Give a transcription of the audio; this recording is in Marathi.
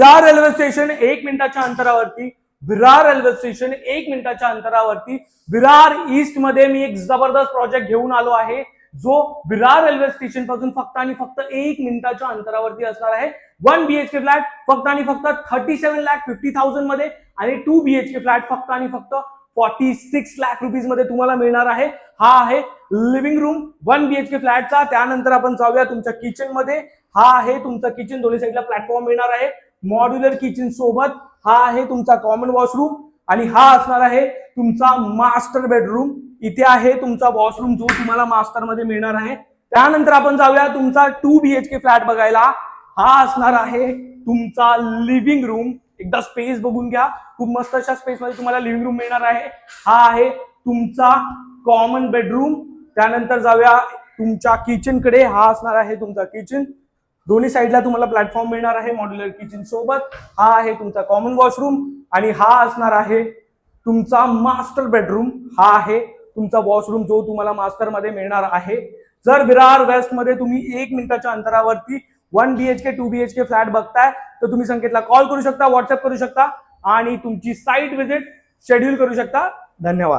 विरार रेल्वे स्टेशन 1 मिनिटाच्या अंतरावरती, विरार रेल्वे स्टेशन 1 मिनिटाच्या अंतरावरती, विरार ईस्ट मध्ये मी एक जबरदस्त प्रोजेक्ट घेऊन आलो आहे, जो विरार रेल्वे स्टेशन पासून फक्त आणि फक्त 1 मिनिटाच्या अंतरावरती असणार आहे. 1 BHK फ्लॅट फक्त आणि फक्त 37,50,000 मध्ये आणि 2 BHK फ्लॅट फक्त आणि फक्त 46 लाख रुपीज मध्ये तुम्हाला मिळणार आहे. हा आहे लिव्हिंग रूम 1 BHK फ्लॅटचा. त्यानंतर आपण जाऊया तुमच्या किचन मध्ये. हा आहे तुमचा किचन, दोन्ही साईडला प्लॅटफॉर्म मिळणार आहे मॉड्युलर किचन सोबत. हा आहे तुमचा कॉमन वॉशरूम आणि हा असणार आहे तुमचा मास्टर बेडरूम. इथे आहे तुमचा वॉशरूम जो तुम्हाला मास्टर मध्ये मिळणार आहे. त्यानंतर आपण जाऊया तुमचा 2 BHK फ्लॅट बघायला. हा असणार आहे तुमचा लिव्हिंग रूम. एकदा स्पेस बघून घ्या, खूप मस्त अशा स्पेस मध्ये तुम्हाला लिव्हिंग रूम मिळणार आहे. हा आहे तुमचा कॉमन बेडरूम. त्यानंतर जाऊया तुमच्या किचन कडे. हा असणार आहे तुमचा किचन, दोन्ही साईडला तुम्हाला प्लॅटफॉर्म मिळणार आहे मॉड्युलर किचन सोबत. हा आहे तुमचा कॉमन वॉशरूम आणि हा असणार आहे तुमचा मास्टर बेडरूम. हा आहे तुमचा वॉशरूम जो तुम्हाला मास्टर मध्ये मिळणार आहे. जर विरार वेस्ट मध्ये तुम्ही 1 मिनिटाच्या अंतरावरती 1 BHK 2 BHK फ्लॅट बघताय तर तुम्ही संकेतला कॉल करू शकता, व्हॉट्सअप करू शकता आणि तुमची साईट व्हिजिट शेड्यूल करू शकता. धन्यवाद.